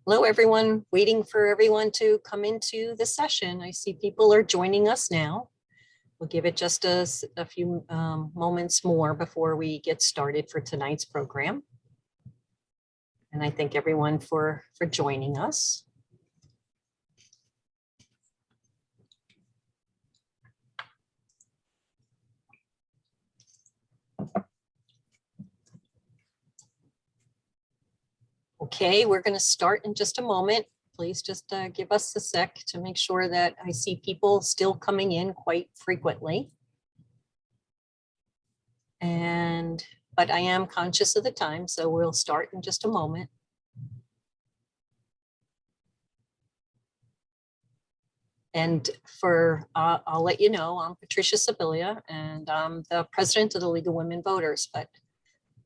Hello, everyone. Waiting for everyone to come into the session. I see people are joining us now. We'll give it just a few moments more before we get started for tonight's program. And I thank everyone for joining us. Okay, we're going to start in just a moment. Please just give us a sec to make sure that I see people still coming in quite frequently. But I am conscious of the time, so we'll start in just a moment. And I'll let you know, I'm Patricia Sibilia, and I'm the president of the League of Women Voters, but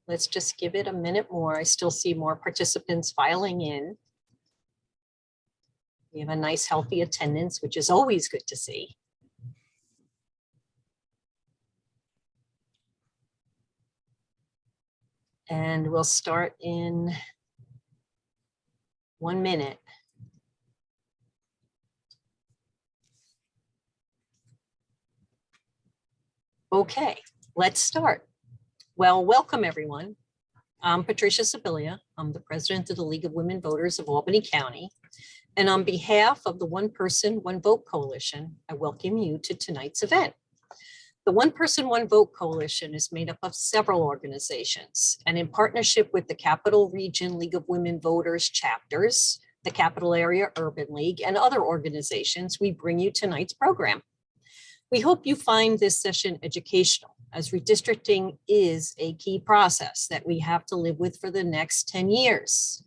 let's just give it a minute more. I still see more participants filing in. We have a nice healthy attendance, which is always good to see. And we'll start in 1 minute. Okay, let's start. Well, welcome everyone. I'm Patricia Sibilia. I'm the president of the League of Women Voters of Albany County. And on behalf of the One Person, One Vote Coalition, I welcome you to tonight's event. The One Person, One Vote Coalition is made up of several organizations, and in partnership with the Capital Region League of Women Voters chapters, the Capital Area Urban League, and other organizations, we bring you tonight's program. We hope you find this session educational, as redistricting is a key process that we have to live with for the next 10 years.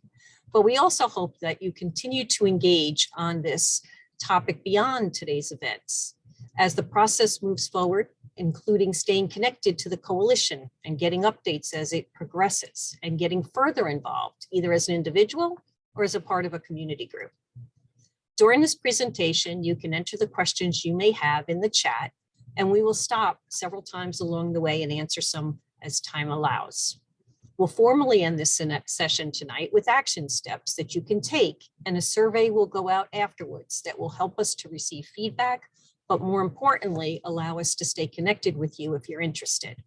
But we also hope that you continue to engage on this topic beyond today's events. As the process moves forward, including staying connected to the coalition and getting updates as it progresses and getting further involved, either as an individual or as a part of a community group. During this presentation, you can enter the questions you may have in the chat, and we will stop several times along the way and answer some as time allows. We'll formally end this session tonight with action steps that you can take, and a survey will go out afterwards that will help us to receive feedback, but more importantly, allow us to stay connected with you if you're interested.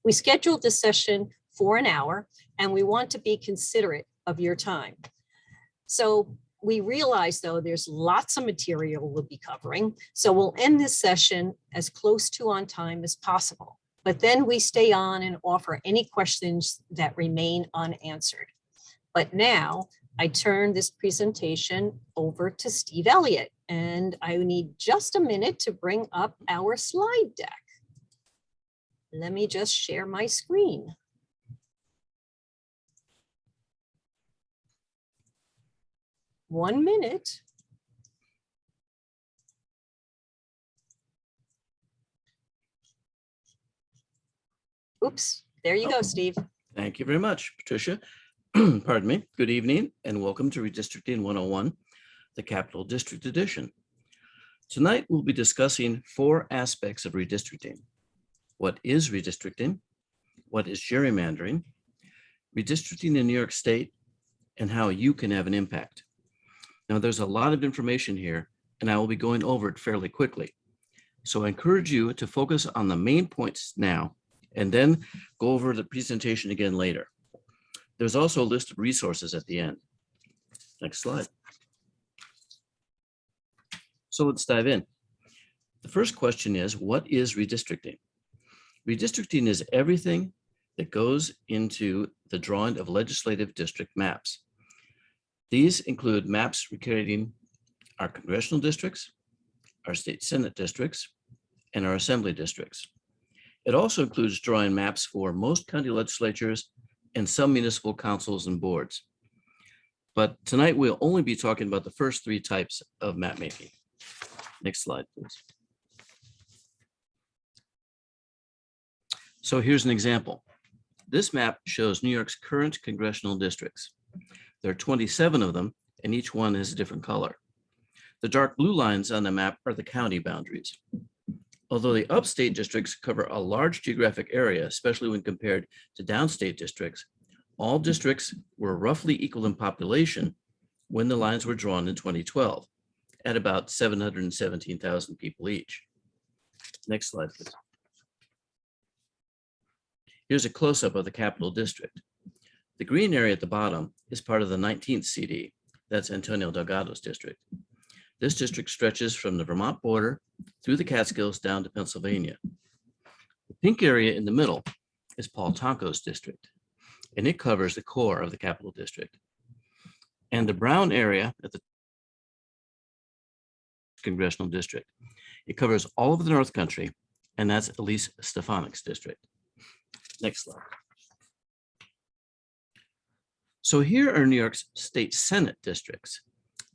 We scheduled this session for an hour, and we want to be considerate of your time. So we realize, though, there's lots of material we'll be covering, so we'll end this session as close to on time as possible. But then we stay on and offer any questions that remain unanswered. But now I turn this presentation over to Steve Elliott, and I need just a minute to bring up our slide deck. Let me just share my screen. One minute. Oops, there you go, Steve. Thank you very much, Patricia. Pardon me. Good evening and welcome to Redistricting 101, the Capital District Edition. Tonight we'll be discussing 4 aspects of redistricting. What is redistricting? What is gerrymandering? Redistricting in New York State, and how you can have an impact. Now there's a lot of information here and I will be going over it fairly quickly. So I encourage you to focus on the main points now and then go over the presentation again later. There's also a list of resources at the end. Next slide. So let's dive in. The first question is, what is redistricting? Redistricting is everything that goes into the drawing of legislative district maps. These include maps recreating our congressional districts, our state senate districts, and our assembly districts. It also includes drawing maps for most county legislatures and some municipal councils and boards. But tonight we'll only be talking about the first 3 types of map making. Next slide, please. So here's an example. This map shows New York's current congressional districts. There are 27 of them, and each one is a different color. The dark blue lines on the map are the county boundaries. Although the upstate districts cover a large geographic area, especially when compared to downstate districts, all districts were roughly equal in population when the lines were drawn in 2012 at about 717,000 people each. Next slide, please. Here's a close-up of the Capital District. The green area at the bottom is part of the 19th CD. That's Antonio Delgado's district. This district stretches from the Vermont border through the Catskills down to Pennsylvania. The pink area in the middle is Paul Tonko's district, and it covers the core of the Capital District. And the brown area at the Congressional District, it covers all of the North Country, and that's Elise Stefanik's district. Next slide. So here are New York's state Senate districts.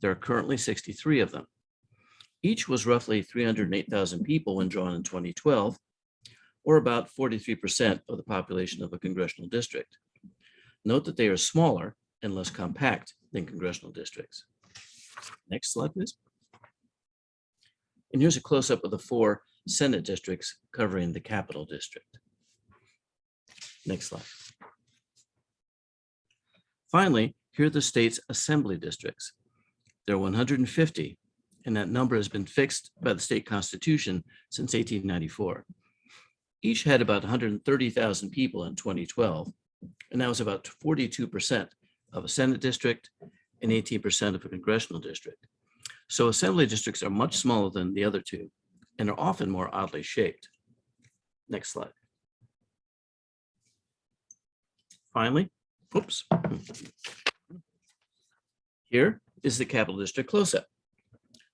There are currently 63 of them. Each was roughly 308,000 people when drawn in 2012, or about 43% of the population of a congressional district. Note that they are smaller and less compact than congressional districts. Next slide, please. And here's a close-up of the 4 Senate districts covering the Capital District. Next slide. Finally, here are the state's assembly districts. There are 150, and that number has been fixed by the state constitution since 1894. Each had about 130,000 people in 2012, and that was about 42% of a Senate district and 18% of a congressional district. So assembly districts are much smaller than the other two and are often more oddly shaped. Next slide. Finally, oops. Here is the Capital District close-up.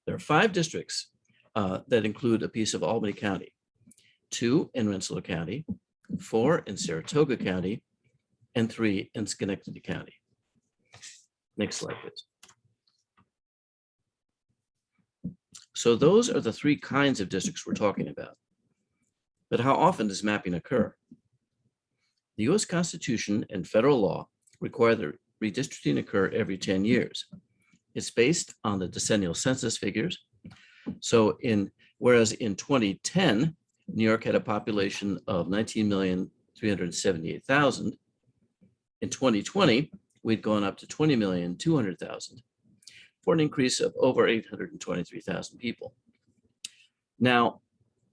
There are 5 districts that include a piece of Albany County, 2 in Rensselaer County, 4 in Saratoga County, and 3 in Schenectady County. Next slide, please. So those are the 3 kinds of districts we're talking about. But how often does mapping occur? The US Constitution and federal law require that redistricting occur every 10 years. It's based on the decennial census figures. So whereas in 2010, New York had a population of 19,378,000. In 2020, we'd gone up to 20,200,000 for an increase of over 823,000 people. Now,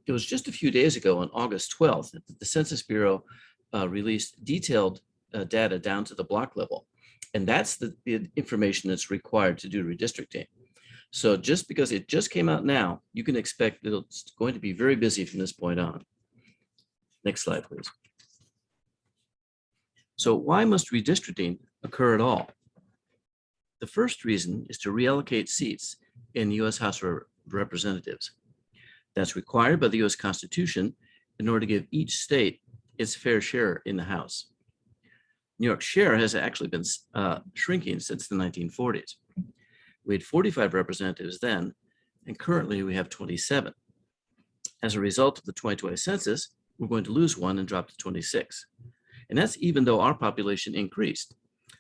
it was just a few days ago on August 12th that the Census Bureau released detailed data down to the block level. And that's the information that's required to do redistricting. So just because it just came out now, you can expect that it's going to be very busy from this point on. Next slide, please. So why must redistricting occur at all? The first reason is to reallocate seats in the US House of Representatives. That's required by the US Constitution in order to give each state its fair share in the House. New York's share has actually been shrinking since the 1940s. We had 45 representatives then, and currently we have 27. As a result of the 2020 census, we're going to lose 1 and drop to 26. And that's even though our population increased,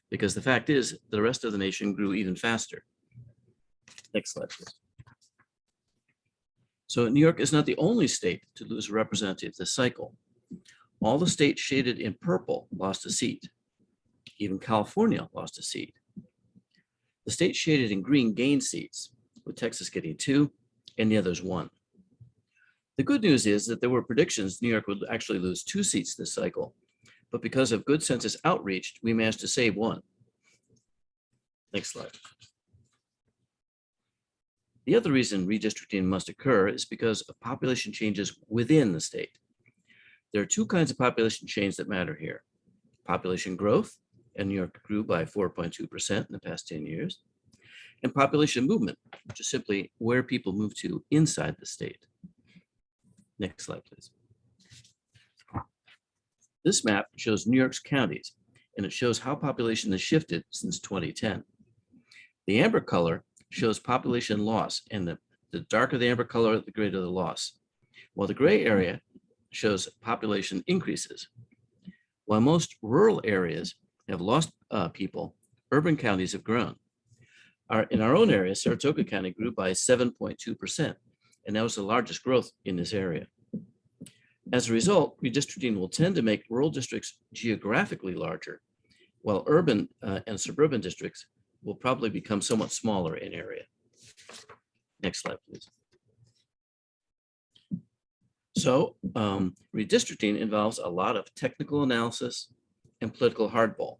because the fact is the rest of the nation grew even faster. Next slide, please. So New York is not the only state to lose a representative this cycle. All the states shaded in purple lost a seat. Even California lost a seat. The states shaded in green gained seats, with Texas getting 2 and the others 1. The good news is that there were predictions New York would actually lose 2 seats this cycle, but because of good census outreach, we managed to save 1. Next slide. The other reason redistricting must occur is because of population changes within the state. There are 2 kinds of population change that matter here. Population growth, and New York grew by 4.2% in the past 10 years, and population movement, which is simply where people move to inside the state. Next slide, please. This map shows New York's counties, and it shows how population has shifted since 2010. The amber color shows population loss, and the darker the amber color, the greater the loss, while the gray area shows population increases. While most rural areas have lost people, urban counties have grown. In our own area, Saratoga County grew by 7.2%, and that was the largest growth in this area. As a result, redistricting will tend to make rural districts geographically larger, while urban and suburban districts will probably become somewhat smaller in area. Next slide, please. So redistricting involves a lot of technical analysis and political hardball.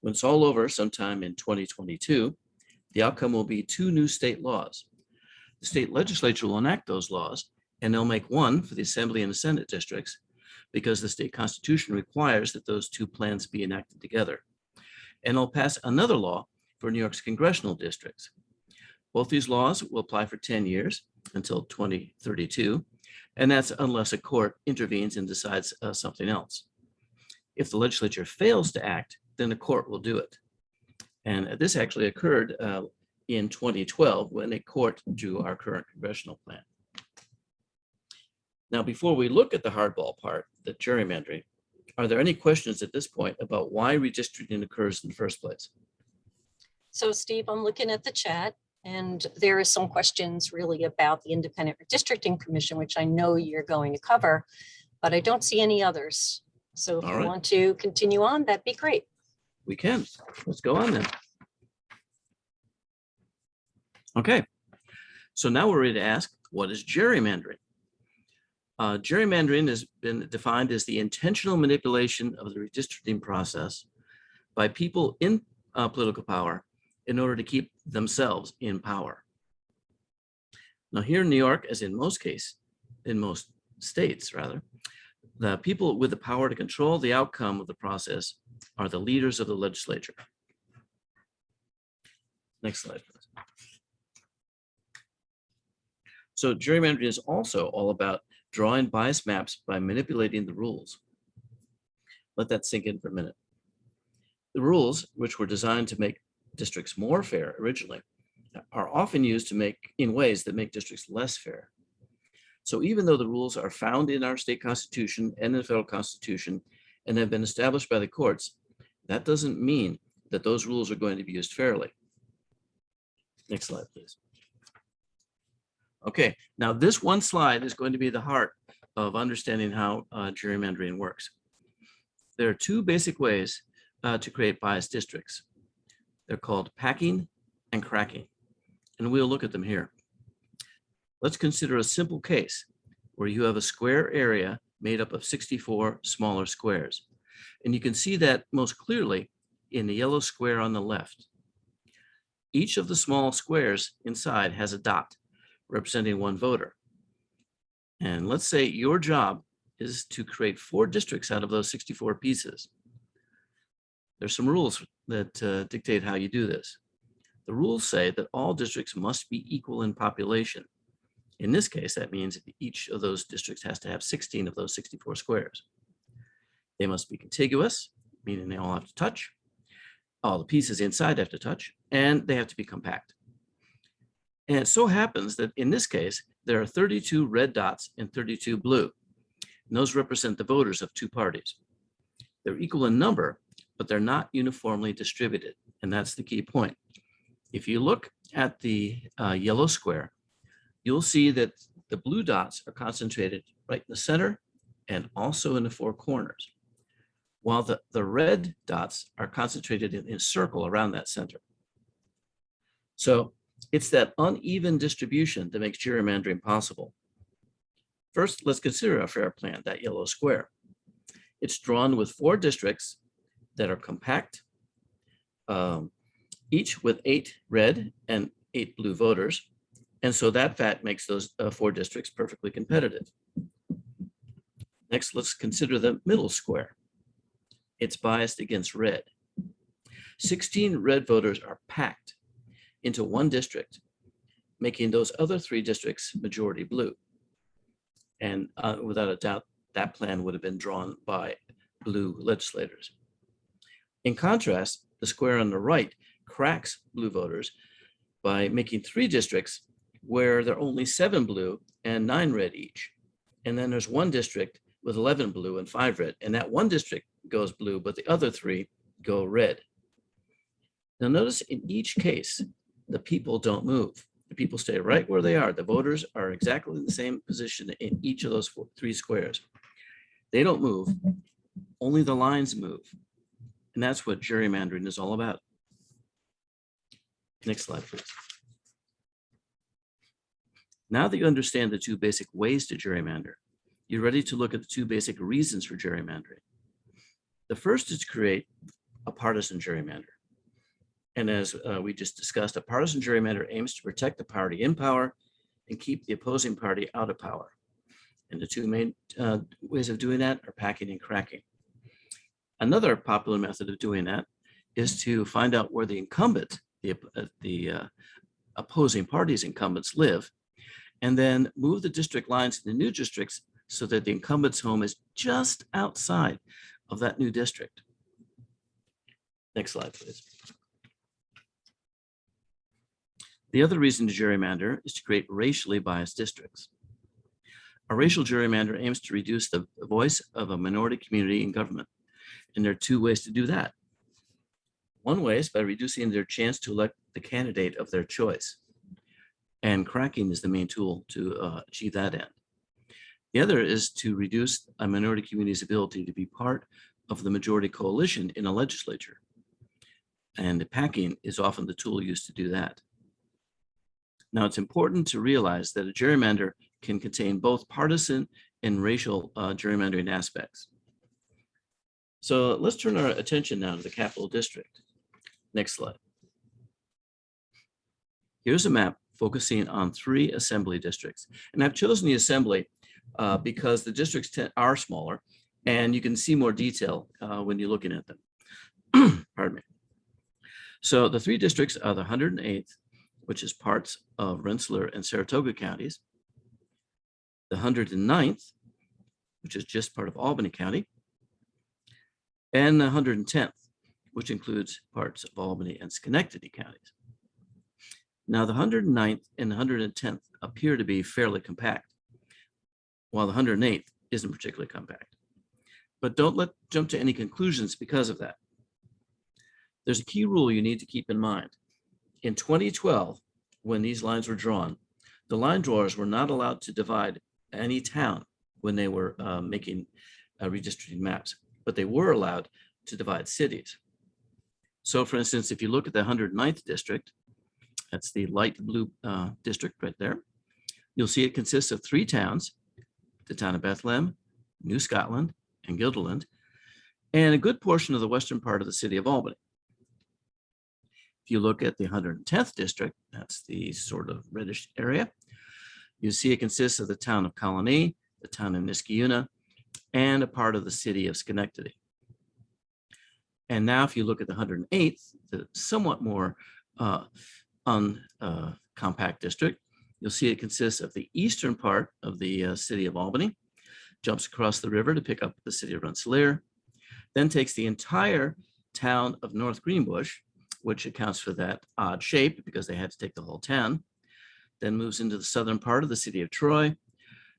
When it's all over sometime in 2022, the outcome will be 2 new state laws. The state legislature will enact those laws, and they'll make one for the Assembly and the Senate districts because the state constitution requires that those 2 plans be enacted together. And they'll pass another law for New York's congressional districts. Both these laws will apply for 10 years until 2032, and that's unless a court intervenes and decides something else. If the legislature fails to act, then the court will do it. And this actually occurred in 2012 when a court drew our current congressional plan. Now, before we look at the hardball part, the gerrymandering, are there any questions at this point about why redistricting occurs in the first place? So Steve, I'm looking at the chat, and there are some questions really about the Independent Redistricting Commission, which I know you're going to cover, but I don't see any others. So if All you right. want to continue on, that'd be great. We can. Let's go on then. Okay. So now we're ready to ask, what is gerrymandering? Gerrymandering has been defined as the intentional manipulation of the redistricting process by people in political power in order to keep themselves in power. Now, here in New York, as in most states rather, the people with the power to control the outcome of the process are the leaders of the legislature. Next slide, please. So gerrymandering is also all about drawing bias maps by manipulating the rules. Let that sink in for a minute. The rules, which were designed to make districts more fair originally, are often used to make in ways that make districts less fair. So even though the rules are found in our state constitution and in the federal constitution and have been established by the courts, that doesn't mean that those rules are going to be used fairly. Next slide, please. Okay, now this one slide is going to be the heart of understanding how gerrymandering works. There are 2 basic ways to create biased districts. They're called packing and cracking, and we'll look at them here. Let's consider a simple case where you have a square area made up of 64 smaller squares. And you can see that most clearly in the yellow square on the left. Each of the small squares inside has a dot representing 1 voter. And let's say your job is to create 4 districts out of those 64 pieces. There's some rules that dictate how you do this. The rules say that all districts must be equal in population. In this case, that means each of those districts has to have 16 of those 64 squares. They must be contiguous, meaning they all have to touch. All the pieces inside have to touch, and they have to be compact. And it so happens that in this case, there are 32 red dots and 32 blue. And those represent the voters of 2 parties. They're equal in number, but they're not uniformly distributed. And that's the key point. If you look at the yellow square, you'll see that the blue dots are concentrated right in the center and also in the 4 corners, while the red dots are concentrated in a circle around that center. So it's that uneven distribution that makes gerrymandering possible. First, let's consider a fair plan, that yellow square. It's drawn with 4 districts that are compact, each with 8 red and 8 blue voters. And so that fact makes those 4 districts perfectly competitive. Next, let's consider the middle square. It's biased against red. 16 red voters are packed into 1 district, making those other 3 districts majority blue. And without a doubt, that plan would have been drawn by blue legislators. In contrast, the square on the right cracks blue voters by making 3 districts where there are only 7 blue and 9 red each. And then there's 1 district with 11 blue and 5 red. And that 1 district goes blue, but the other 3 go red. Now notice in each case, the people don't move. The people stay right where they are. The voters are exactly in the same position in each of those 3 squares. They don't move, only the lines move. And that's what gerrymandering is all about. Next slide, please. Now that you understand the two basic ways to gerrymander, you're ready to look at the two basic reasons for gerrymandering. The first is to create a partisan gerrymander. And as we just discussed, a partisan gerrymander aims to protect the party in power and keep the opposing party out of power. And the two main ways of doing that are packing and cracking. Another popular method of doing that is to find out where the incumbent, the opposing party's incumbents live, and then move the district lines into new districts so that the incumbent's home is just outside of that new district. Next slide, please. The other reason to gerrymander is to create racially biased districts. A racial gerrymander aims to reduce the voice of a minority community in government. And there are two ways to do that. One way is by reducing their chance to elect the candidate of their choice. And cracking is the main tool to achieve that end. The other is to reduce a minority community's ability to be part of the majority coalition in a legislature. And the packing is often the tool used to do that. Now, it's important to realize that a gerrymander can contain both partisan and racial gerrymandering aspects. So let's turn our attention now to the Capital District. Next slide. Here's a map focusing on 3 assembly districts. And I've chosen the assembly because the districts are smaller and you can see more detail when you're looking at them. Pardon me. So the 3 districts are the 108th, which is parts of Rensselaer and Saratoga counties, the 109th, which is just part of Albany County, and the 110th, which includes parts of Albany and Schenectady counties. Now, the 109th and the 110th appear to be fairly compact, while the 108th isn't particularly compact. But don't jump to any conclusions because of that. There's a key rule you need to keep in mind. In 2012, when these lines were drawn, the line drawers were not allowed to divide any town when they were making redistricting maps, but they were allowed to divide cities. So for instance, if you look at the 109th district, that's the light blue district right there, you'll see it consists of 3 towns, the town of Bethlehem, New Scotland, and Guilderland, and a good portion of the western part of the city of Albany. If you look at the 110th district, that's the sort of reddish area, you see it consists of the town of Colony, the town of Niskayuna, and a part of the city of Schenectady. And now if you look at the 108th, the somewhat more compact district, you'll see it consists of the eastern part of the city of Albany, jumps across the river to pick up the city of Rensselaer, then takes the entire town of North Greenbush, which accounts for that odd shape because they had to take the whole town, then moves into the southern part of the city of Troy,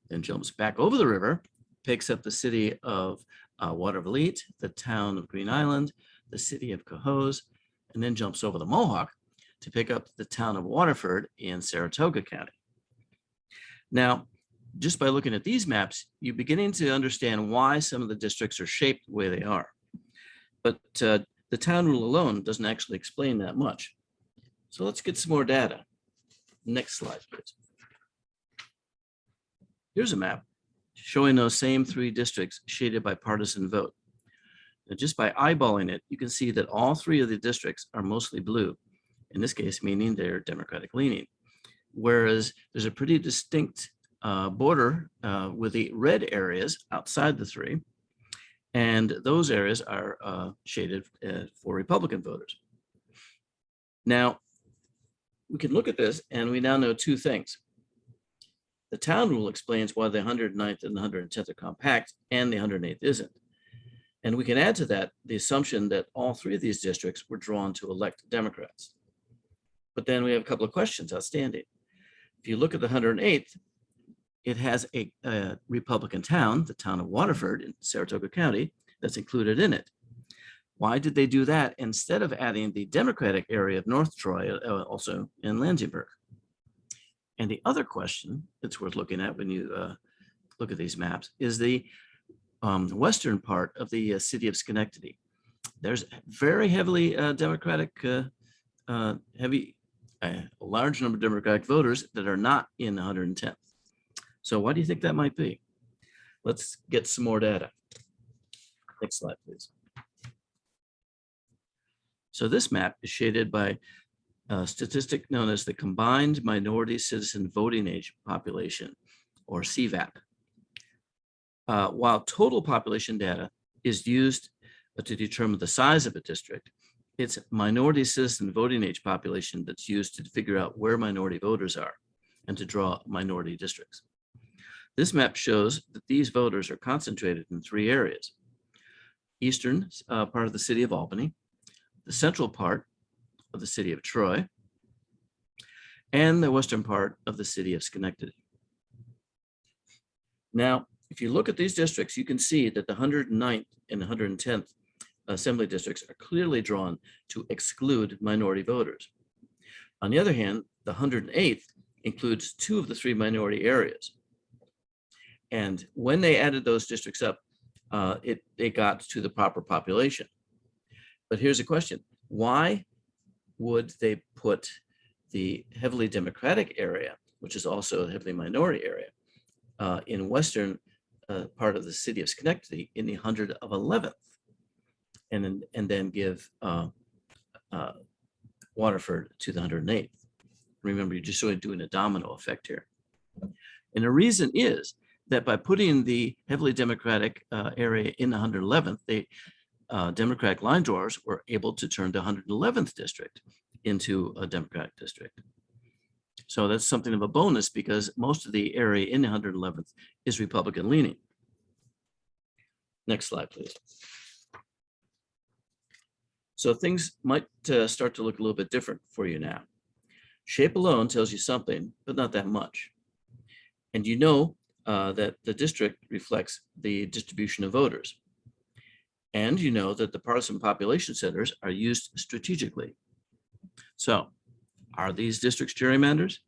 then jumps back over the river, picks up the city of Watervliet, the town of Green Island, the city of Cohoes, and then jumps over the Mohawk to pick up the town of Waterford in Saratoga County. Now, just by looking at these maps, you're beginning to understand why some of the districts are shaped the way they are. But the town rule alone doesn't actually explain that much. So let's get some more data. Next slide, please. Here's a map showing those same 3 districts shaded by partisan vote. Now, just by eyeballing it, you can see that all 3 of the districts are mostly blue, in this case, meaning they're Democratic leaning. Whereas there's a pretty distinct border with the red areas outside the 3. And those areas are shaded for Republican voters. Now, we can look at this and we now know 2 things. The town rule explains why the 109th and the 110th are compact and the 108th isn't. And we can add to that the assumption that all 3 of these districts were drawn to elect Democrats. But then we have a couple of questions outstanding. If you look at the 108th, it has a Republican town, the town of Waterford in Saratoga County, that's included in it. Why did they do that instead of adding the Democratic area of North Troy, also in Lansingburg? And the other question that's worth looking at when you look at these maps is the western part of the city of Schenectady. There's very heavily Democratic, heavy a large number of Democratic voters that are not in the 110th. So why do you think that might be? Let's get some more data. Next slide, please. So this map is shaded by a statistic known as the Combined Minority Citizen Voting Age Population, or CVAP. While total population data is used to determine the size of a district, it's minority citizen voting age population that's used to figure out where minority voters are and to draw minority districts. This map shows that these voters are concentrated in 3 areas: eastern part of the city of Albany, the central part of the city of Troy, and the western part of the city of Schenectady. Now, if you look at these districts, you can see that the 109th and 110th assembly districts are clearly drawn to exclude minority voters. On the other hand, the 108th includes 2 of the 3 minority areas. And when they added those districts up, they got to the proper population. But here's a question: why would they put the heavily Democratic area, which is also a heavily minority area, in western part of the city of Schenectady in the 111th, and then give Waterford to the 108th? Remember, you're just sort of doing a domino effect here. And the reason is that by putting the heavily Democratic area in the 111th, they Democratic line drawers were able to turn the 111th district into a Democratic district. So that's something of a bonus because most of the area in the 111th is Republican leaning. Next slide, please. So things might start to look a little bit different for you now. Shape alone tells you something, but not that much. And you know that the district reflects the distribution of voters. And you know that the partisan population centers are used strategically. So are these districts gerrymanders?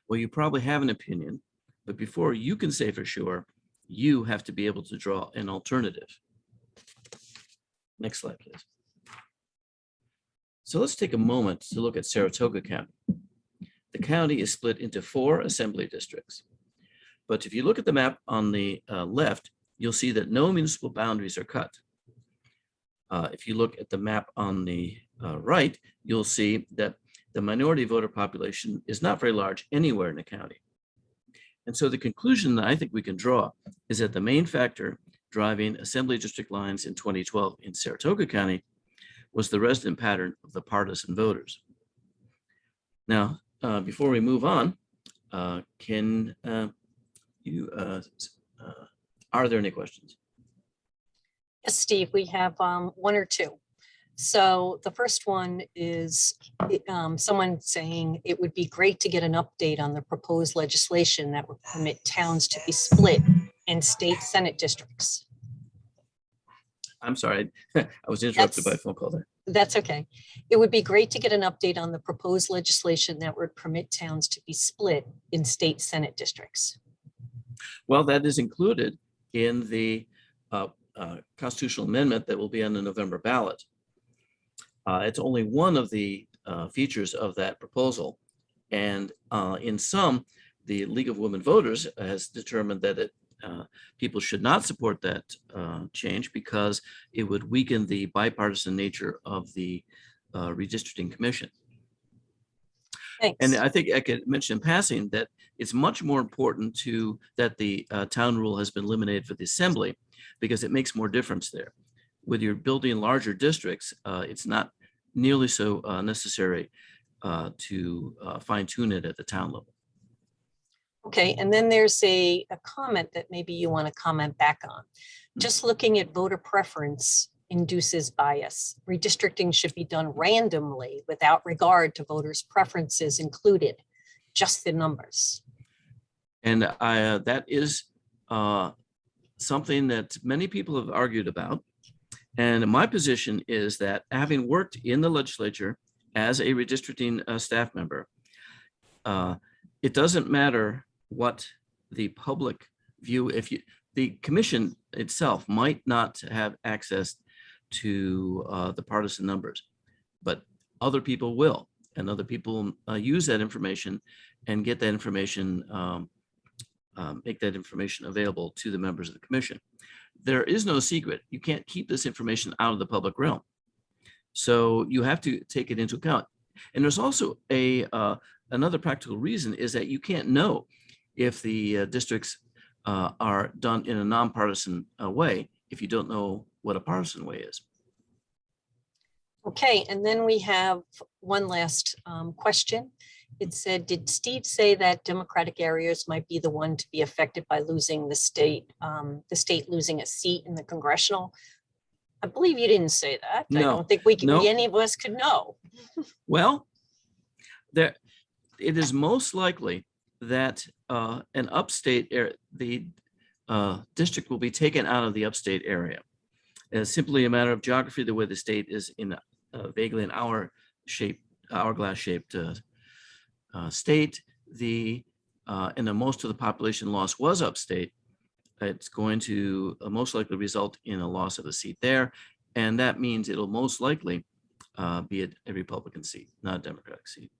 Well, you probably have an opinion, but before you can say for sure, you have to be able to draw an alternative. Next slide, please. So let's take a moment to look at Saratoga County. The county is split into 4 assembly districts. But if you look at the map on the left, you'll see that no municipal boundaries are cut. If you look at the map on the right, you'll see that the minority voter population is not very large anywhere in the county. And so the conclusion that I think we can draw is that the main factor driving assembly district lines in 2012 in Saratoga County was the resident pattern of the partisan voters. Now, before we move on, are there any questions? Yes, Steve, we have 1 or 2. So the first one is someone saying it would be great to get an update on the proposed legislation that would permit towns to be split in state Senate districts. I'm sorry, I was interrupted by a phone call there. That's okay. It would be great to get an update on the proposed legislation that would permit towns to be split in state Senate districts. Well, that is included in the constitutional amendment that will be on the November ballot. It's only one of the features of that proposal. And in some, the League of Women Voters has determined that people should not support that change because it would weaken the bipartisan nature of the Redistricting Commission. Thanks. And I think I could mention in passing that it's much more important that the town rule has been eliminated for the assembly because it makes more difference there. With your building larger districts, it's not nearly so necessary to fine tune it at the town level. Okay, and then there's a comment that maybe you want to comment back on. Just looking at voter preference induces bias. Redistricting should be done randomly without regard to voters' preferences included, just the numbers. And that is something that many people have argued about. And my position is that having worked in the legislature as a redistricting staff member, it doesn't matter what the public view, the commission itself might not have access to the partisan numbers, but other people will. and other people use that information and get that information, make that information available to the members of the commission. There is no secret. You can't keep this information out of the public realm. So you have to take it into account. And there's also another practical reason is that you can't know if the districts are done in a nonpartisan way if you don't know what a partisan way is. Okay, and then we have one last question. It said, did Steve say that Democratic areas might be the one to be affected by losing the state losing a seat in the Congressional? I believe you didn't say that. No, I don't think we can, no. any of us could know. Well, it is most likely that an upstate area, the district will be taken out of the upstate area. It's simply a matter of geography, the way the state is in vaguely an hourglass-shaped state. And most of the population loss was upstate. It's going to most likely result in a loss of a seat there. And that means it'll most likely be a Republican seat, not a Democratic seat.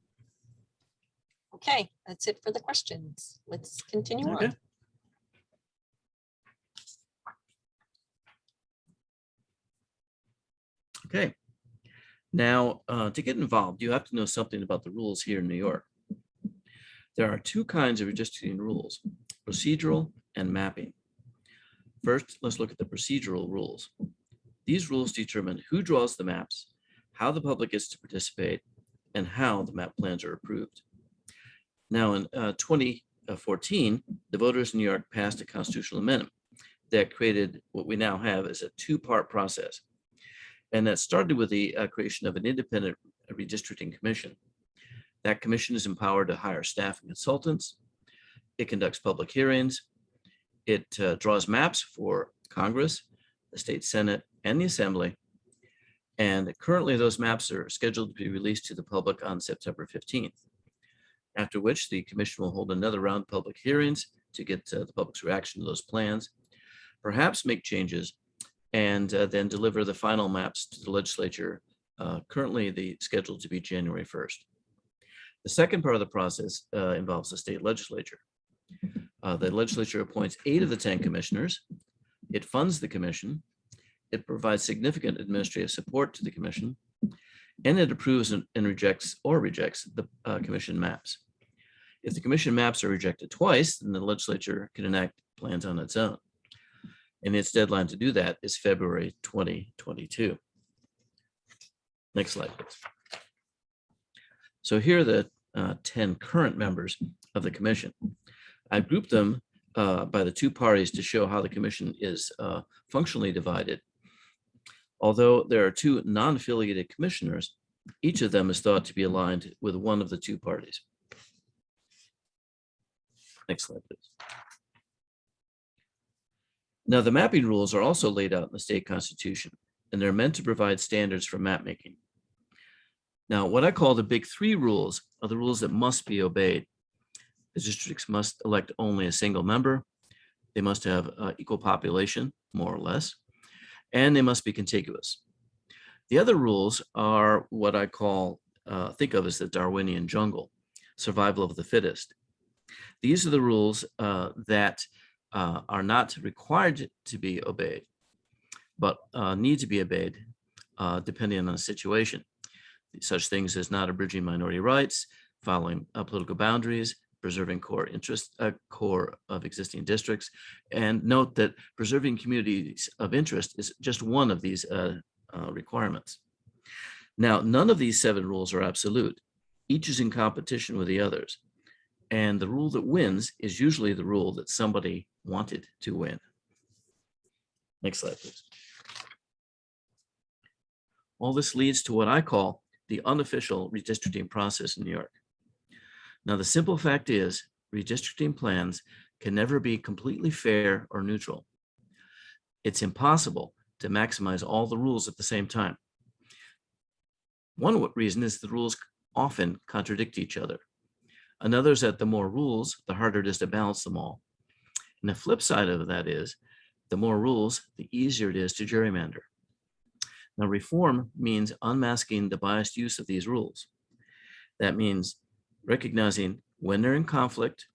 Okay, that's it for the questions. Let's continue on. Okay. Now, to get involved, you have to know something about the rules here in New York. There are two kinds of redistricting rules, procedural and mapping. First, let's look at the procedural rules. These rules determine who draws the maps, how the public gets to participate, and how the map plans are approved. Now, in 2014, the voters in New York passed a constitutional amendment that created what we now have as a two-part process. And that started with the creation of an independent redistricting commission. That commission is empowered to hire staff and consultants. It conducts public hearings. It draws maps for Congress, the state Senate, and the Assembly. And currently those maps are scheduled to be released to the public on September 15th, after which the commission will hold another round of public hearings to get the public's reaction to those plans, perhaps make changes, and then deliver the final maps to the legislature, currently scheduled to be January 1st. The second part of the process involves the state legislature. The legislature appoints 8 of the 10 commissioners. It funds the commission. It provides significant administrative support to the commission, and it approves and rejects the commission maps. If the commission maps are rejected twice, then the legislature can enact plans on its own. And its deadline to do that is February 2022. Next slide, please. So here are the 10 current members of the commission. I grouped them by the two parties to show how the commission is functionally divided. Although there are 2 non-affiliated commissioners, each of them is thought to be aligned with one of the 2 parties. Next slide, please. Now, the mapping rules are also laid out in the state constitution, and they're meant to provide standards for map making. Now, what I call the big 3 rules are the rules that must be obeyed. The districts must elect only a single member. They must have equal population, more or less, and they must be contiguous. The other rules are what I call, think of as the Darwinian jungle, survival of the fittest. These are the rules that are not required to be obeyed, but need to be obeyed depending on the situation. Such things as not abridging minority rights, following political boundaries, preserving core of existing districts. And note that preserving communities of interest is just one of these requirements. Now, none of these 7 rules are absolute. Each is in competition with the others. And the rule that wins is usually the rule that somebody wanted to win. Next slide, please. All this leads to what I call the unofficial redistricting process in New York. Now, the simple fact is redistricting plans can never be completely fair or neutral. It's impossible to maximize all the rules at the same time. One reason is the rules often contradict each other. Another is that the more rules, the harder it is to balance them all. And the flip side of that is the more rules, the easier it is to gerrymander. Now, reform means unmasking the biased use of these rules. That means recognizing when they're in conflict,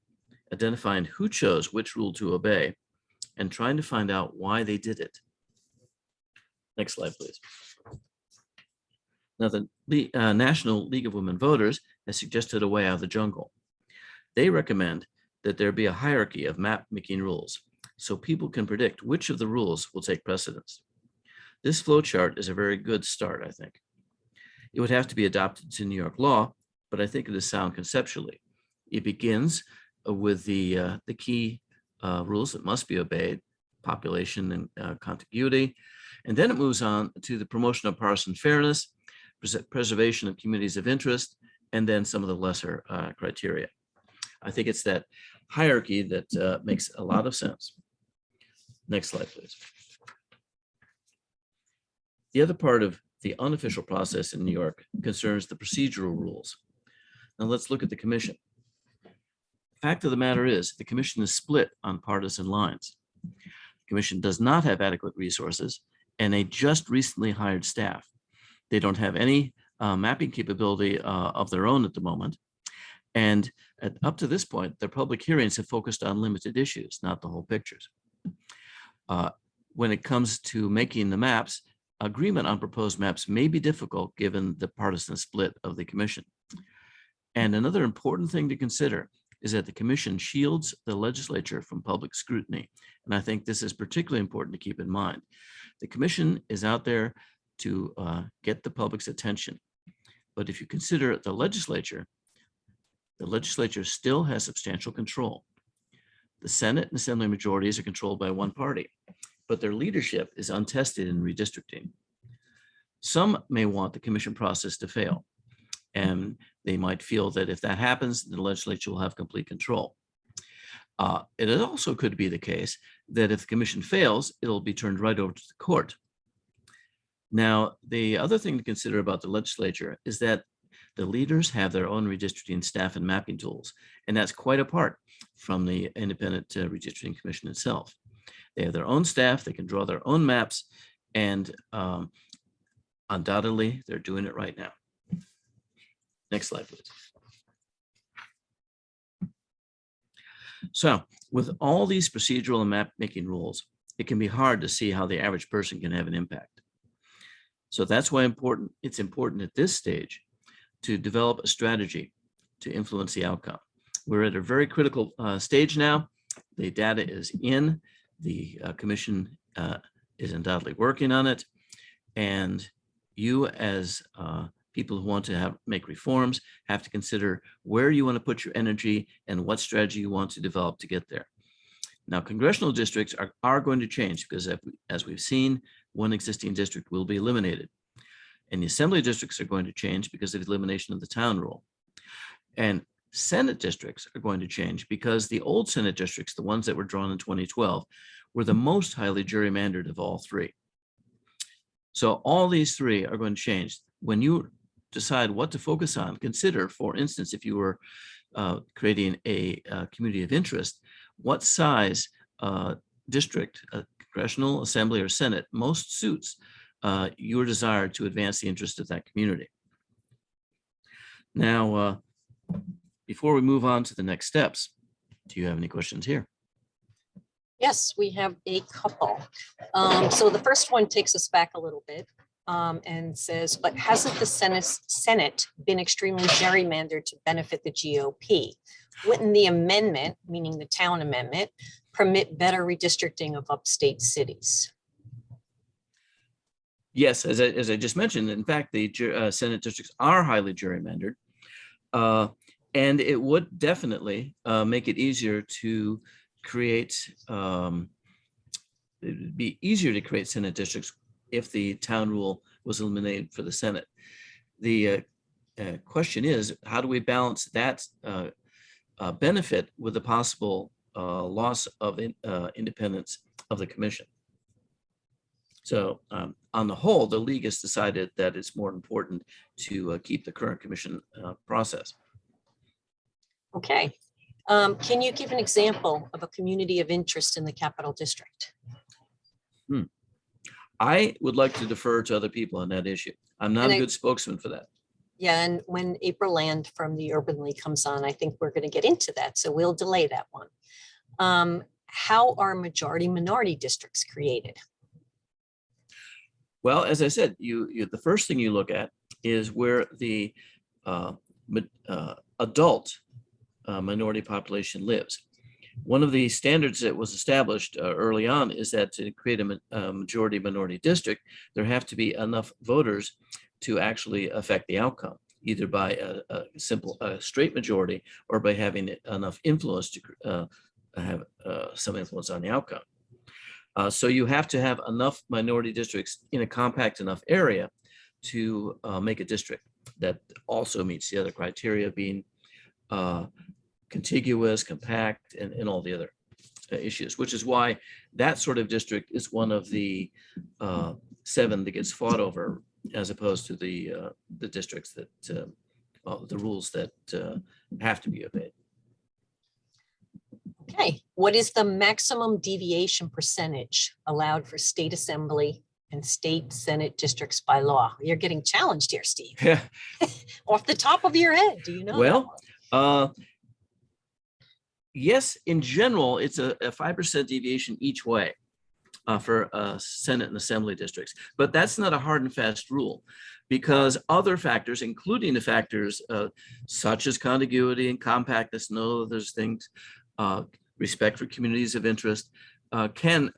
identifying who chose which rule to obey, and trying to find out why they did it. Next slide, please. Now, the National League of Women Voters has suggested a way out of the jungle. They recommend that there be a hierarchy of map-making rules so people can predict which of the rules will take precedence. This flowchart is a very good start, I think. It would have to be adopted to New York law, but I think it is sound conceptually. It begins with the key rules that must be obeyed, population and contiguity, and then it moves on to the promotion of partisan fairness, preservation of communities of interest, and then some of the lesser criteria. I think it's that hierarchy that makes a lot of sense. Next slide, please. The other part of the unofficial process in New York concerns the procedural rules. Now let's look at the commission. Fact of the matter is, the commission is split on partisan lines. The commission does not have adequate resources, and they just recently hired staff. They don't have any mapping capability of their own at the moment. And up to this point, their public hearings have focused on limited issues, not the whole pictures. When it comes to making the maps, agreement on proposed maps may be difficult given the partisan split of the commission. And another important thing to consider is that the commission shields the legislature from public scrutiny. And I think this is particularly important to keep in mind. The commission is out there to get the public's attention. But if you consider the legislature still has substantial control. The Senate and Assembly majorities are controlled by one party, but their leadership is untested in redistricting. Some may want the commission process to fail, and they might feel that if that happens, the legislature will have complete control. It also could be the case that if the commission fails, it'll be turned right over to the court. Now, the other thing to consider about the legislature is that the leaders have their own redistricting staff and mapping tools, and that's quite apart from the Independent Redistricting Commission itself. They have their own staff, they can draw their own maps, and undoubtedly, they're doing it right now. Next slide, please. So, with all these procedural and map-making rules, it can be hard to see how the average person can have an impact. So that's why it's important at this stage to develop a strategy to influence the outcome. We're at a very critical stage now. The data is in, the commission is undoubtedly working on it, and you as people who want to make reforms have to consider where you want to put your energy and what strategy you want to develop to get there. Now, congressional districts are going to change because as we've seen, one existing district will be eliminated. And the assembly districts are going to change because of the elimination of the town rule. And Senate districts are going to change because the old Senate districts, the ones that were drawn in 2012, were the most highly gerrymandered of all three. So all these three are going to change. When you decide what to focus on, consider, for instance, if you were creating a community of interest, what size district, Congressional, Assembly, or Senate most suits your desire to advance the interest of that community. Now, before we move on to the next steps, do you have any questions here? Yes, we have a couple. So the first one takes us back a little bit and says, but hasn't the Senate been extremely gerrymandered to benefit the GOP? Wouldn't the amendment, meaning the town amendment, permit better redistricting of upstate cities? Yes, as I just mentioned, in fact, the Senate districts are highly gerrymandered, and it would definitely make it easier to create, it'd be easier to create Senate districts if the town rule was eliminated for the Senate. The question is, how do we balance that benefit with the possible loss of independence of the commission? So on the whole, the league has decided that it's more important to keep the current commission process. Okay. Can you give an example of a community of interest in the Capital District? I would like to defer to other people on that issue. I'm not a good spokesman for that. Yeah, and when April Land from the Urban League comes on, I think we're going to get into that. So we'll delay that one. How are majority minority districts created? Well, as I said, the first thing you look at is where the adult minority population lives. One of the standards that was established early on is that to create a majority minority district, there have to be enough voters to actually affect the outcome, either by a simple straight majority or by having enough influence to have some influence on the outcome. So you have to have enough minority districts in a compact enough area to make a district that also meets the other criteria, being contiguous, compact, and all the other issues, which is why that sort of district is one of the 7 that gets fought over, as opposed to the districts that the rules that have to be obeyed. Okay, what is the maximum deviation percentage allowed for state assembly and state senate districts by law? You're getting challenged here, Steve. Yeah. Off the top of your head, do you know? Well, yes, in general, it's a 5% deviation each way for Senate and Assembly districts, but that's not a hard and fast rule, because other factors, including the factors such as contiguity and compactness and all of those things, respect for communities of interest, can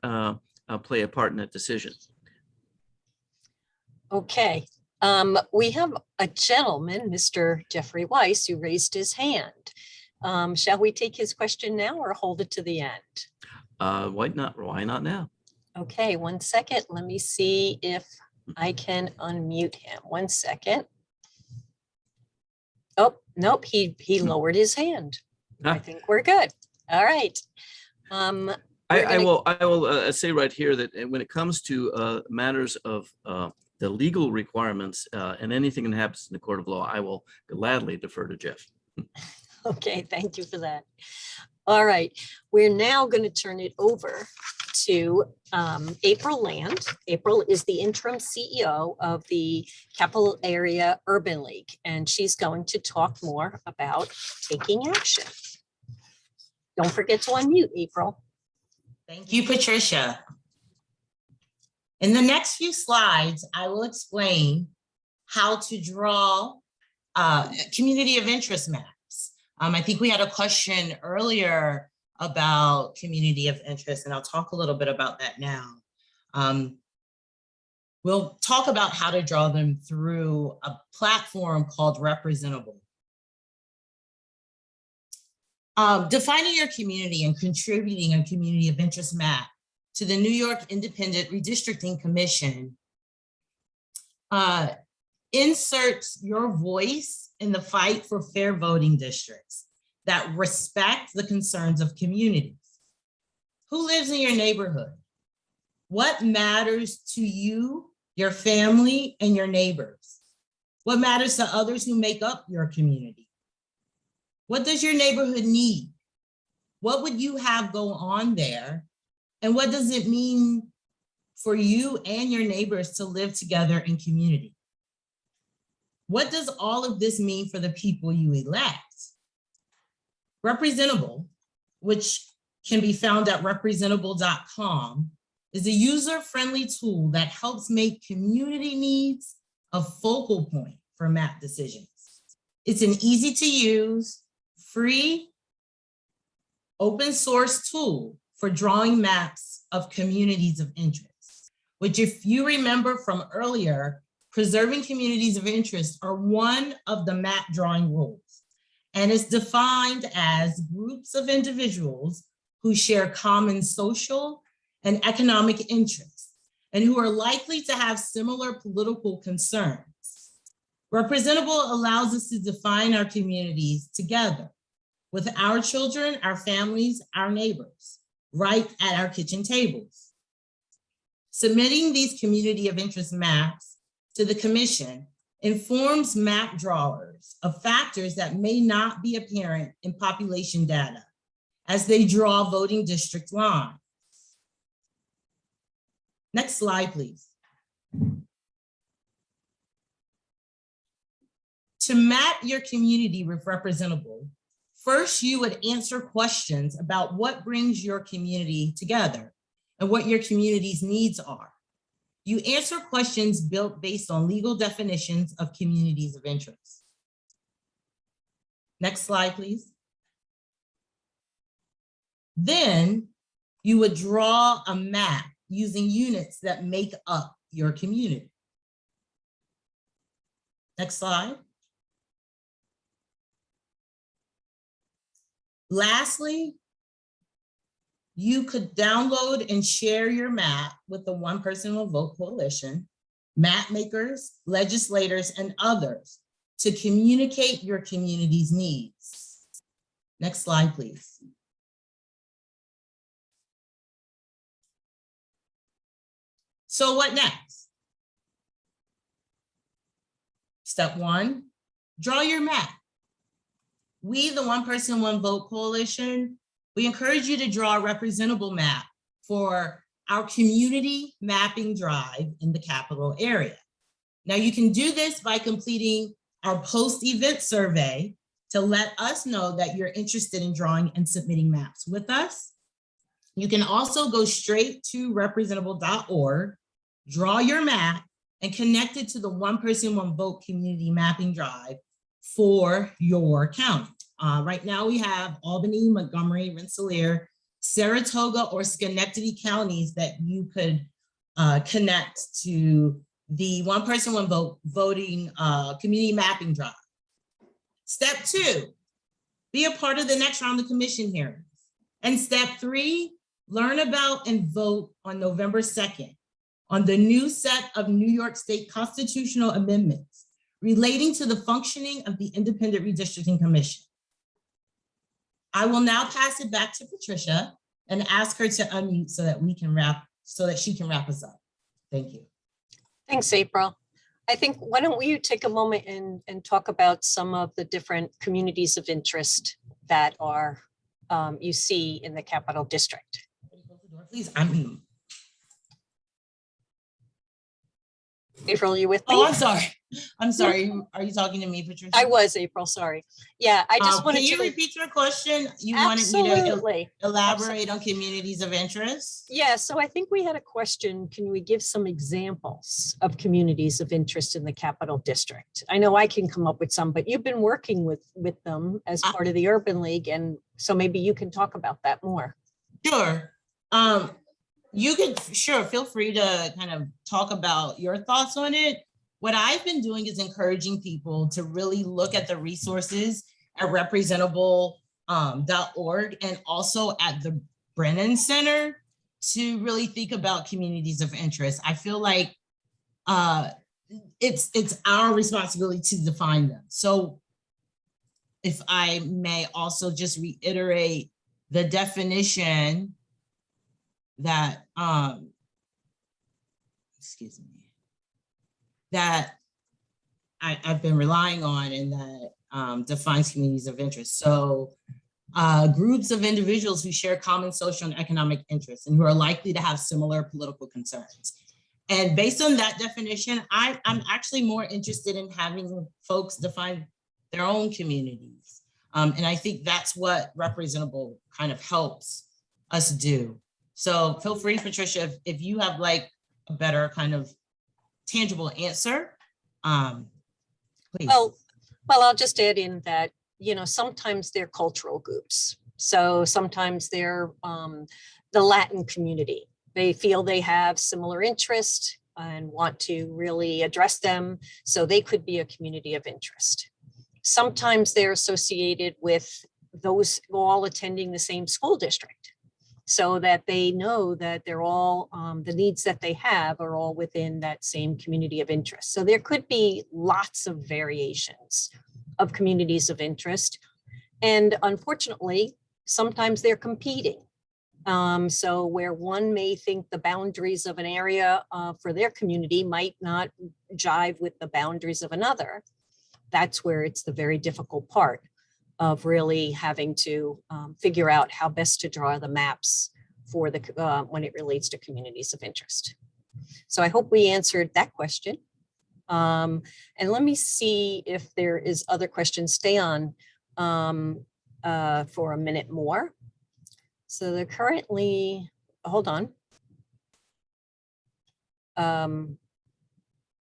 play a part in that decision. Okay, we have a gentleman, Mr. Jeffrey Weiss, who raised his hand. Shall we take his question now or hold it to the end? Why not now? Okay, 1 second. Let me see if I can unmute him. 1 second. Oh, nope, he lowered his hand. I think we're good. All right. I will say right here that when it comes to matters of the legal requirements and anything that happens in the court of law, I will gladly defer to Jeff. Okay, thank you for that. All right, we're now going to turn it over to April Land. April is the interim CEO of the Capital Area Urban League, and she's going to talk more about taking action. Don't forget to unmute, April. Thank you, Patricia. In the next few slides, I will explain how to draw community of interest maps. I think we had a question earlier about community of interest, and I'll talk a little bit about that now. We'll talk about how to draw them through a platform called Representable. Defining your community and contributing a community of interest map to the New York Independent Redistricting Commission inserts your voice in the fight for fair voting districts that respect the concerns of communities. Who lives in your neighborhood? What matters to you, your family, and your neighbors? What matters to others who make up your community? What does your neighborhood need? What would you have go on there? And what does it mean for you and your neighbors to live together in community? What does all of this mean for the people you elect? Representable, which can be found at representable.com, is a user-friendly tool that helps make community needs a focal point for map decisions. It's an easy to use, free, open source tool for drawing maps of communities of interest, which, if you remember from earlier, preserving communities of interest are one of the map drawing rules. And it's defined as groups of individuals who share common social and economic interests and who are likely to have similar political concerns. Representable allows us to define our communities together with our children, our families, our neighbors, right at our kitchen tables. Submitting these community of interest maps to the commission informs map drawers of factors that may not be apparent in population data as they draw voting district lines. Next slide, please. To map your community with representable, first you would answer questions about what brings your community together and what your community's needs are. You answer questions built based on legal definitions of communities of interest. Next slide, please. Then you would draw a map using units that make up your community. Next slide. Lastly, you could download and share your map with the One Person One Vote Coalition, map makers, legislators, and others to communicate your community's needs. Next slide, please. So what next? Step one, draw your map. We, the One Person, One Vote Coalition, we encourage you to draw a representable map for our community mapping drive in the capital area. Now you can do this by completing our post-event survey to let us know that you're interested in drawing and submitting maps with us. You can also go straight to representable.org, draw your map, and connect it to the One Person, One Vote community mapping drive for your county. Right now we have Albany, Montgomery, Rensselaer, Saratoga, or Schenectady counties that you could connect to the One Person, One Vote voting community mapping drive. Step two, be a part of the next round of commission hearings. And step three, learn about and vote on November 2nd on the new set of New York State constitutional amendments relating to the functioning of the Independent Redistricting Commission. I will now pass it back to Patricia and ask her to unmute so that she can wrap us up. Thank you. Thanks, April. I think, why don't we take a moment and talk about some of the different communities of interest that are you see in the Capital District. Please unmute. April, you with me? Oh, I'm sorry. I'm sorry. Are you talking to me, Patricia? I was, April, sorry. Yeah, I just wanted to- Can you repeat your question? You Absolutely. wanted me to elaborate on communities of interest? Yeah, so I think we had a question. Can we give some examples of communities of interest in the Capital District? I know I can come up with some, but you've been working with them as part of the Urban League. And so maybe you can talk about that more. Sure. You could, sure, feel free to kind of talk about your thoughts on it. What I've been doing is encouraging people to really look at the resources at representable.org and also at the Brennan Center to really think about communities of interest. I feel like it's our responsibility to define them. So if I may also just reiterate the definition that, excuse me, that I've been relying on and that defines communities of interest. So groups of individuals who share common social and economic interests and who are likely to have similar political concerns. And based on that definition, I'm actually more interested in having folks define their own communities. And I think that's what Representable kind of helps us do. So feel free, Patricia, if you have like a better kind of tangible answer, please. Well, I'll just add in that, you know, sometimes they're cultural groups. So sometimes they're the Latin community. They feel they have similar interests and want to really address them. So they could be a community of interest. Sometimes they're associated with those all attending the same school district, so that they know that they're all, the needs that they have are all within that same community of interest. So there could be lots of variations of communities of interest. And unfortunately, sometimes they're competing. So where one may think the boundaries of an area for their community might not jive with the boundaries of another, that's where it's the very difficult part of really having to figure out how best to draw the maps for the when it relates to communities of interest. So I hope we answered that question. And let me see if there is other questions. Stay on for a minute more. So they're currently, hold on.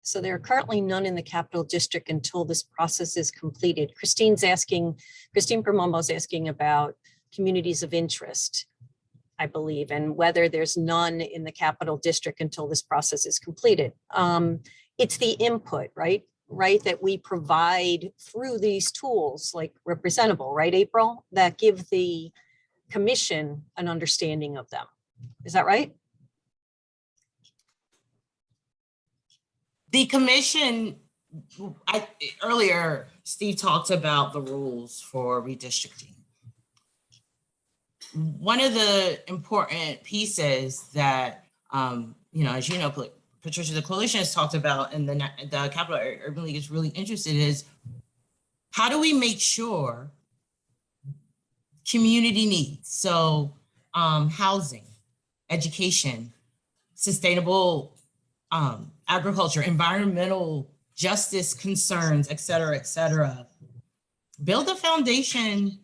So there are currently none in the Capital District until this process is completed. Christine Permombo is asking about communities of interest, I believe, and whether there's none in the Capital District until this process is completed. It's the input, right, that we provide through these tools like Representable, right, April, that give the commission an understanding of them. Is that right? The commission, earlier, Steve talked about the rules for redistricting. One of the important pieces that, as you know, Patricia, the coalition has talked about, and the Capital Urban League is really interested is, how do we make sure community needs, so housing, education, sustainable agriculture, environmental justice concerns, et cetera, build a foundation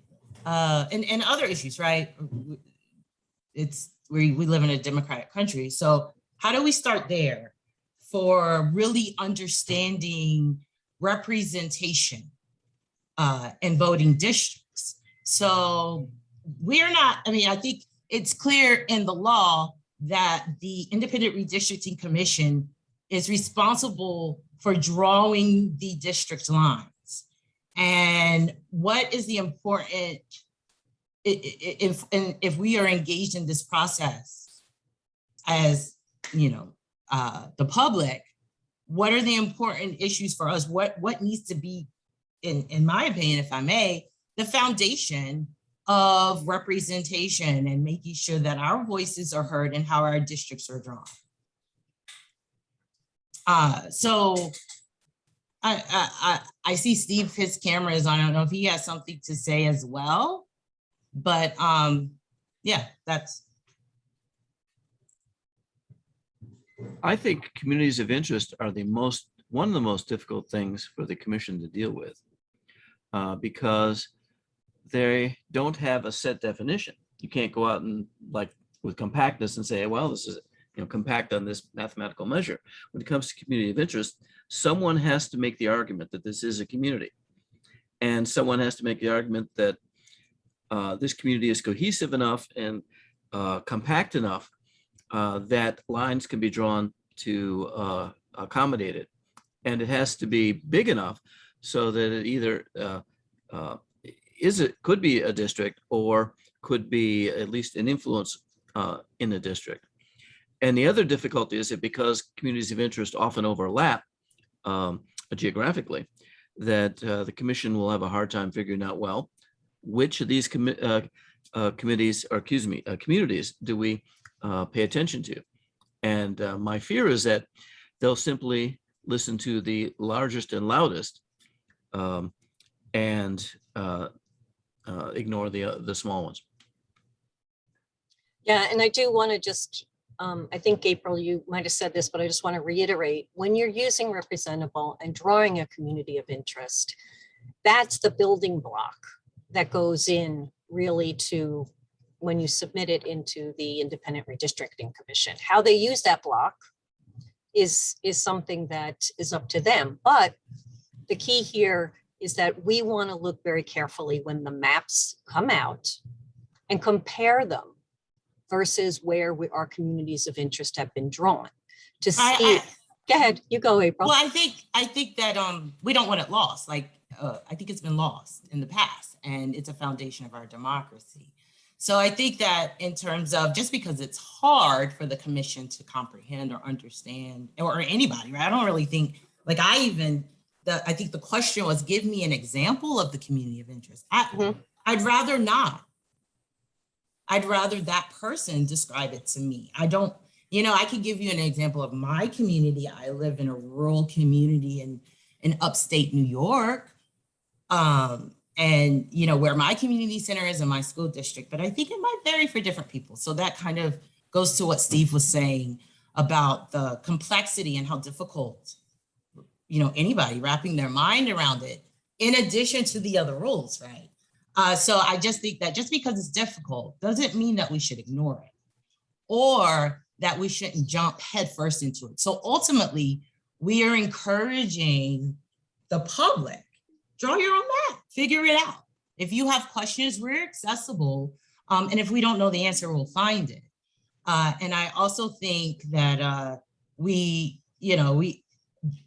and other issues, right? We live in a democratic country. So how do we start there for really understanding representation in voting districts? So we're not, I think it's clear in the law that the Independent Redistricting Commission is responsible for drawing the district lines. And what is the important, if we are engaged in this process as, the public, what are the important issues for us? What needs to be, in my opinion, if I may, the foundation of representation and making sure that our voices are heard and how our districts are drawn. So I see Steve, his camera is on. I don't know if he has something to say as well, but yeah, that's. I think communities of interest are one of the most difficult things for the commission to deal with because they don't have a set definition. You can't go out and like with compactness and say, well, this is compact on this mathematical measure. When it comes to community of interest, someone has to make the argument that this is a community. And someone has to make the argument that this community is cohesive enough and compact enough that lines can be drawn to accommodate it. And it has to be big enough so that it either could be a district or could be at least an influence in the district. And the other difficulty is that because communities of interest often overlap geographically, that the commission will have a hard time figuring out, well, which of these communities do we pay attention to? And my fear is that they'll simply listen to the largest and loudest and ignore the small ones. Yeah, and I do want to just, I think, April, you might have said this, but I just want to reiterate, when you're using Representable and drawing a community of interest, that's the building block that goes in really to when you submit it into the Independent Redistricting Commission. How they use that block is something that is up to them. But the key here is that we want to look very carefully when the maps come out and compare them versus where our communities of interest have been drawn to see. Go ahead, you go, April. Well, I think that we don't want it lost. Like I think it's been lost in the past, and it's a foundation of our democracy. So I think that in terms of, just because it's hard for the commission to comprehend or understand, or anybody, right? I don't really think, like I think the question was, give me an example of the community of interest. I'd rather not. I'd rather that person describe it to me. I don't, I could give you an example of my community. I live in a rural community in upstate New York. And where my community center is in my school district, but I think it might vary for different people. So that kind of goes to what Steve was saying about the complexity and how difficult, anybody wrapping their mind around it, in addition to the other rules, right? So I just think that just because it's difficult doesn't mean that we should ignore it or that we shouldn't jump headfirst into it. So ultimately, we are encouraging the public, draw your own map, figure it out. If you have questions, we're accessible. And if we don't know the answer, we'll find it. And I also think that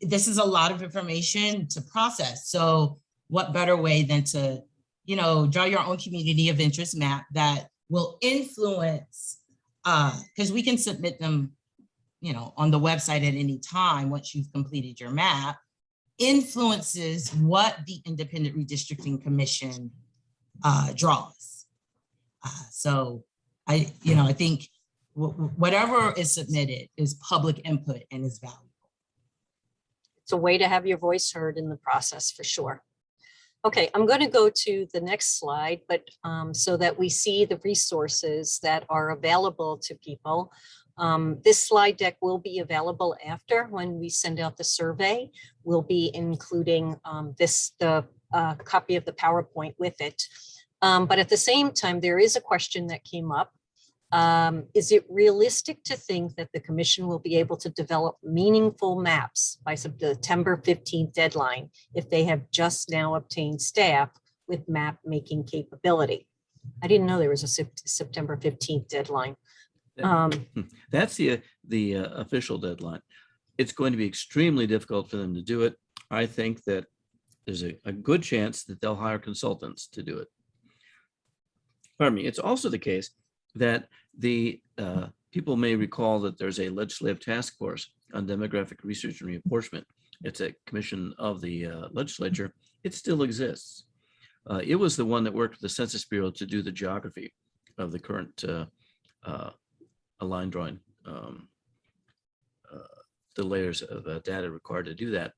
this is a lot of information to process. So what better way than to, draw your own community of interest map that will influence, because we can submit them, on the website at any time once you've completed your map, influences what the Independent Redistricting Commission draws. So I think whatever is submitted is public input and is valuable. It's a way to have your voice heard in the process for sure. Okay, I'm going to go to the next slide, but so that we see the resources that are available to people. This slide deck will be available after when we send out the survey. We'll be including the copy of the PowerPoint with it. But at the same time, there is a question that came up. Is it realistic to think that the commission will be able to develop meaningful maps by September 15th deadline if they have just now obtained staff with map making capability? I didn't know there was a September 15th deadline. That's the official deadline. It's going to be extremely difficult for them to do it. I think that there's a good chance that they'll hire consultants to do it. Pardon me. It's also the case that the people may recall that there's a legislative task force on demographic research and reapportionment. It's a commission of the legislature. It still exists. It was the one that worked with the Census Bureau to do the geography of the current line drawing, the layers of data required to do that.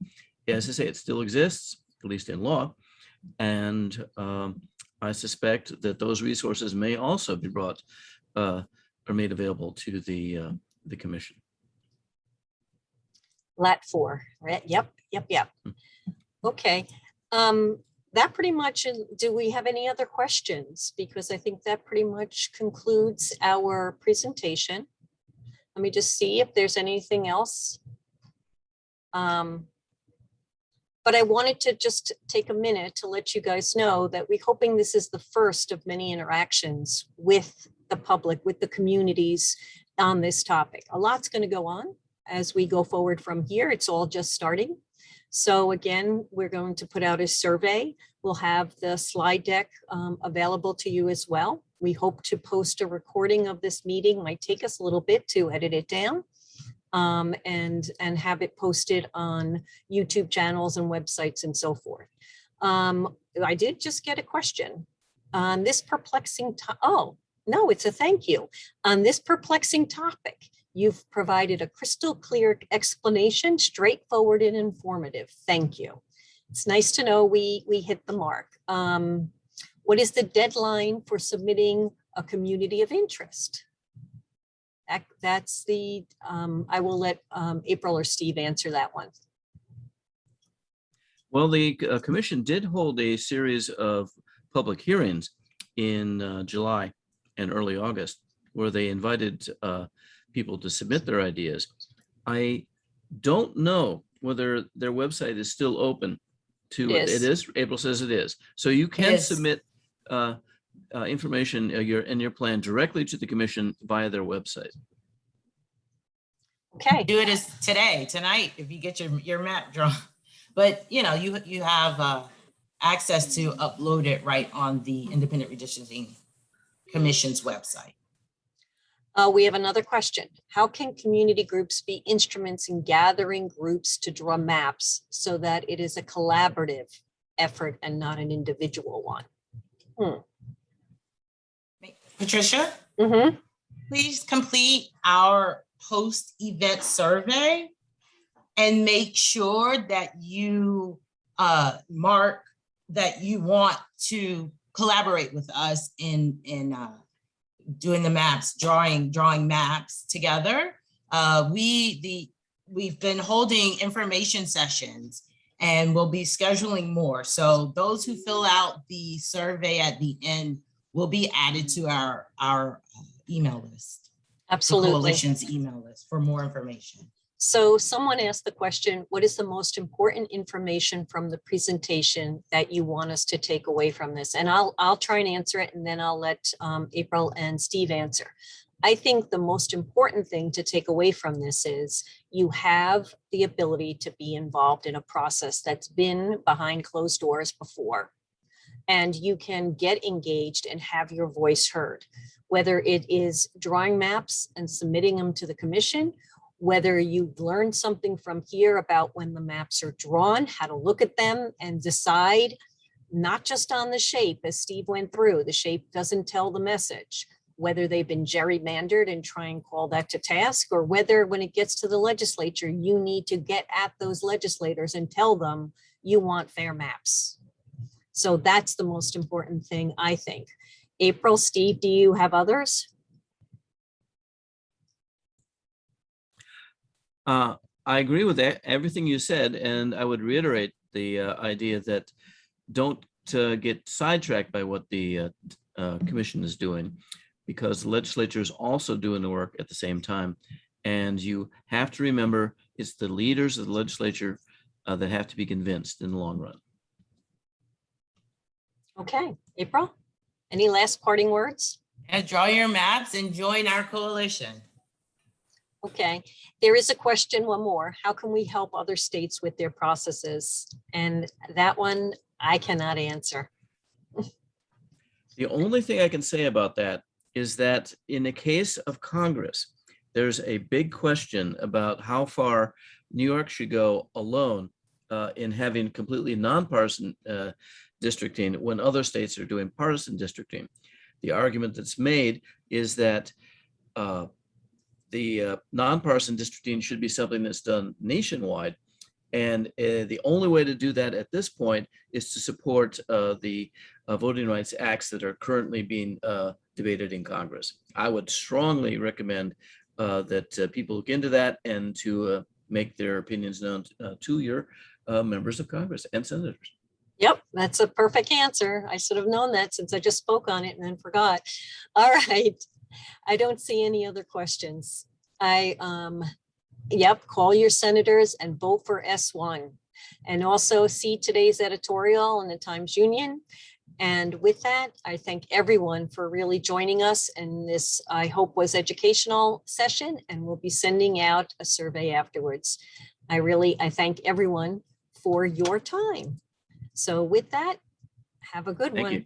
As I say, it still exists, at least in law. And I suspect that those resources may also be brought or made available to the commission. Lat 4, right? Yep. Okay. That pretty much, do we have any other questions? Because I think that pretty much concludes our presentation. Let me just see if there's anything else. But I wanted to just take a minute to let you guys know that we're hoping this is the first of many interactions with the public, with the communities on this topic. A lot's going to go on as we go forward from here. It's all just starting. So again, we're going to put out a survey. We'll have the slide deck available to you as well. We hope to post a recording of this meeting. Might take us a little bit to edit it down and have it posted on YouTube channels and websites and so forth. I did just get a question on this perplexing oh, no, it's a thank you. On this perplexing topic, you've provided a crystal clear explanation, straightforward and informative. Thank you. It's nice to know we hit the mark. What is the deadline for submitting a community of interest? That's the, I will let April or Steve answer that one. Well, the commission did hold a series of public hearings in July and early August, where they invited people to submit their ideas. I don't know whether their website is still open to it. It is. April says it is. So you can submit information in your plan directly to the commission via their website. Okay. Do it as tonight, if you get your map drawn. But you have access to upload it right on the Independent Redistricting Commission's website. We have another question. How can community groups be instruments in gathering groups to draw maps so that it is a collaborative effort and not an individual one? Patricia, Mm-hmm. please complete our post-event survey and make sure that you mark that you want to collaborate with us in doing the maps, drawing maps together. The we've been holding information sessions and we'll be scheduling more. So those who fill out the survey at the end will be added to our email list. The Absolutely. coalition's email list for more information. So someone asked the question, what is the most important information from the presentation that you want us to take away from this? And I'll try and answer it, and then I'll let April and Steve answer. I think the most important thing to take away from this is you have the ability to be involved in a process that's been behind closed doors before, and you can get engaged and have your voice heard, whether it is drawing maps and submitting them to the commission, whether you learn something from here about when the maps are drawn, how to look at them and decide, not just on the shape, as Steve went through, the shape doesn't tell the message, whether they've been gerrymandered and try and call that to task, or whether when it gets to the legislature, you need to get at those legislators and tell them you want fair maps. So that's the most important thing, I think. April, Steve, do you have others? I agree with everything you said, and I would reiterate the idea that don't get sidetracked by what the commission is doing, because the legislature is also doing the work at the same time. And you have to remember it's the leaders of the legislature that have to be convinced in the long run. Okay, April, any last parting words? And draw your maps and join our coalition. Okay, there is a question, one more. How can we help other states with their processes? And that one I cannot answer. The only thing I can say about that is that in the case of Congress, there's a big question about how far New York should go alone in having completely nonpartisan districting when other states are doing partisan districting. The argument that's made is that the nonpartisan districting should be something that's done nationwide. And the only way to do that at this point is to support the voting rights acts that are currently being debated in Congress. I would strongly recommend that people look into that and to make their opinions known to your members of Congress and senators. Yep, that's a perfect answer. I should have known that since I just spoke on it and then forgot. All right. I don't see any other questions. Yep, call your senators and vote for S1. And also see today's editorial in the Times-Union. And with that, I thank everyone for really joining us in this, I hope, was educational session, and we'll be sending out a survey afterwards. I thank everyone for your time. So with that, have a good one. Thank you.